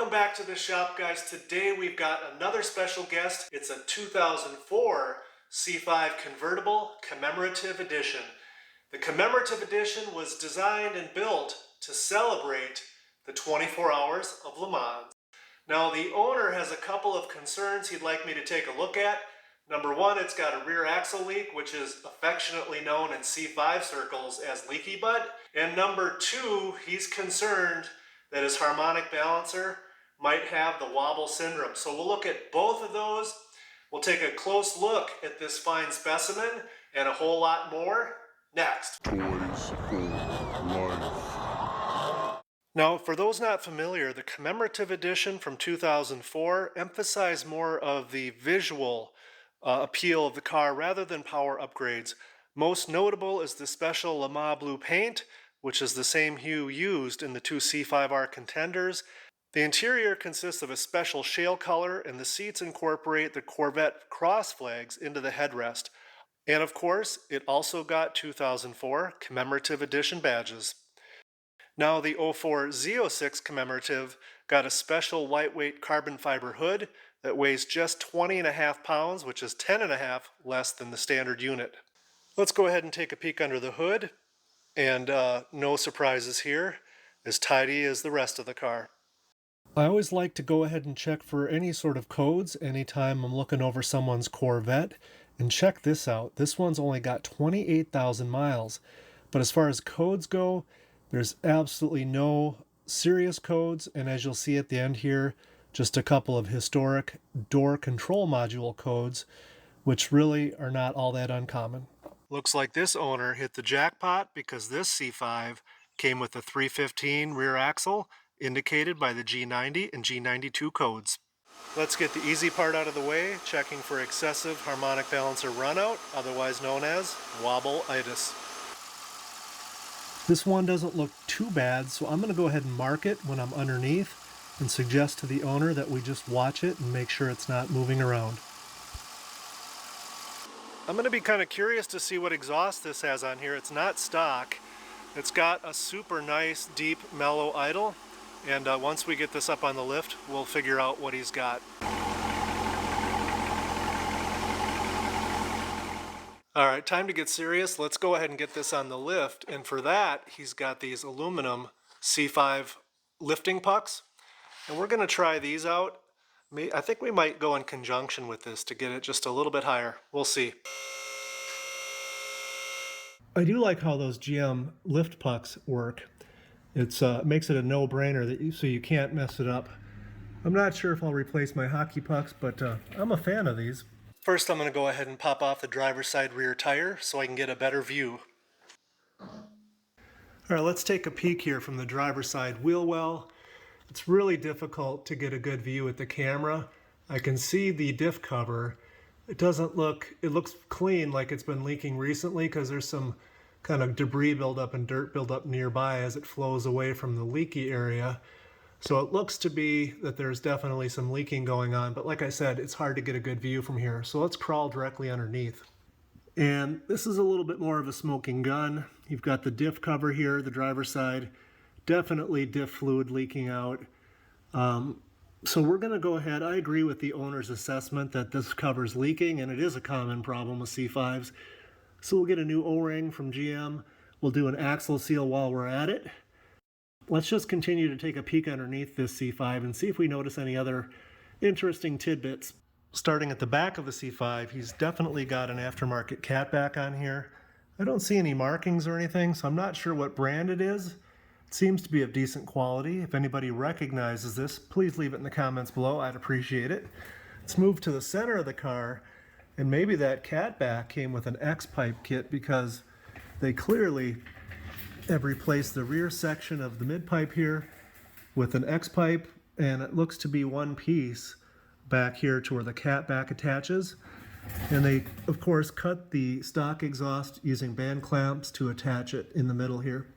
Welcome back to the shop, guys. Today we've got another special guest. It's a 2004 C5 convertible commemorative edition. The commemorative edition was designed and built to celebrate the 24 hours of Le Mans. Now the owner has a couple of concerns he'd like me to take a look at. Number one, it's got a rear axle leak, which is affectionately known in C5 circles as Leaky Bud. And number two, he's concerned that his harmonic balancer might have the wobble syndrome. So we'll look at both of those. We'll take a close look at this fine specimen and a whole lot more next. Toys for Life. Now, for those not familiar, the commemorative edition from 2004 emphasized more of the visual appeal of the car rather than power upgrades. Most notable is the special Le Mans blue paint, which is the same hue used in the two C5R contenders. The interior consists of a special shale color, and the seats incorporate the Corvette cross flags into the headrest. And of course, it also got 2004 commemorative edition badges. Now the 04 Z06 commemorative got a special lightweight carbon fiber hood that weighs just 20.5 pounds, which is 10.5 less than the standard unit. Let's go ahead and take a peek under the hood. And no surprises here, as tidy as the rest of the car. I always like to go ahead and check for any sort of codes anytime I'm looking over someone's Corvette. And check this out. This one's only got 28,000 miles. But as far as codes go, there's absolutely no serious codes. And as you'll see at the end here, just a couple of historic door control module codes, which really are not all that uncommon. Looks like this owner hit the jackpot because this C5 came with a 315 rear axle indicated by the G90 and G92 codes. Let's get the easy part out of the way, checking for excessive harmonic balancer runout, otherwise known as wobble-itis. This one doesn't look too bad, so I'm going to go ahead and mark it when I'm underneath and suggest to the owner that we just watch it and make sure it's not moving around. I'm going to be kind of curious to see what exhaust this has on here. It's not stock. It's got a super nice, deep, mellow idle. And once we get this up on the lift, we'll figure out what he's got. All right, time to get serious. Let's go ahead and get this on the lift. And for that, he's got these aluminum C5 lifting pucks. And we're going to try these out. I think we might go in conjunction with this to get it just a little bit higher. We'll see. I do like how those GM lift pucks work. It makes it a no-brainer so you can't mess it up. I'm not sure if I'll replace my hockey pucks, but I'm a fan of these. First, I'm going to go ahead and pop off the driver's side rear tire so I can get a better view. All right, let's take a peek here from the driver's side wheel well. It's really difficult to get a good view at the camera. I can see the diff cover. It looks clean, like it's been leaking recently because there's some kind of debris buildup and dirt buildup nearby as it flows away from the leaky area. So it looks to be that there's definitely some leaking going on, but like I said, it's hard to get a good view from here. So let's crawl directly underneath. And this is a little bit more of a smoking gun. You've got the diff cover here, the driver's side. Definitely diff fluid leaking out. So we're going to go ahead. I agree with the owner's assessment that this cover's leaking, and it is a common problem with C5s. So we'll get a new O-ring from GM. We'll do an axle seal while we're at it. Let's just continue to take a peek underneath this C5 and see if we notice any other interesting tidbits. Starting at the back of the C5, he's definitely got an aftermarket catback on here. I don't see any markings or anything, so I'm not sure what brand it is. It seems to be of decent quality. If anybody recognizes this, please leave it in the comments below. I'd appreciate it. Let's move to the center of the car, and maybe that catback came with an X-pipe kit because they clearly have replaced the rear section of the mid-pipe here with an X-pipe, and it looks to be one piece back here to where the catback attaches. And they, of course, cut the stock exhaust using band clamps to attach it in the middle here.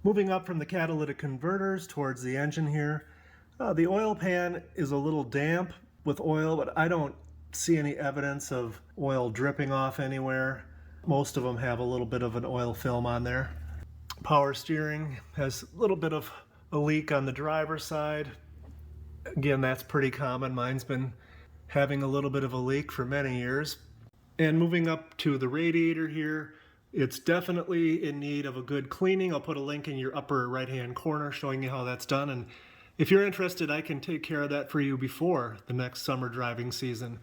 Moving up from the catalytic converters towards the engine here, the oil pan is a little damp with oil, but I don't see any evidence of oil dripping off anywhere. Most of them have a little bit of an oil film on there. Power steering has a little bit of a leak on the driver's side. Again, that's pretty common. Mine's been having a little bit of a leak for many years. And moving up to the radiator here, it's definitely in need of a good cleaning. I'll put a link in your upper right-hand corner showing you how that's done. And if you're interested, I can take care of that for you before the next summer driving season.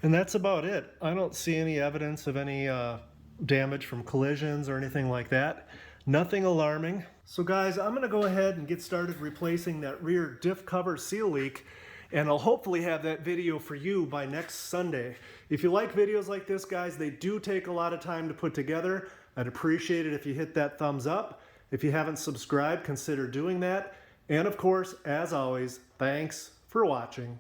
And that's about it. I don't see any evidence of any damage from collisions or anything like that. Nothing alarming. So guys, I'm gonna go ahead and get started replacing that rear diff cover seal leak, and I'll hopefully have that video for you by next Sunday. If you like videos like this, guys, they do take a lot of time to put together. I'd appreciate it if you hit that thumbs up. If you haven't subscribed, consider doing that. And of course, as always, thanks for watching.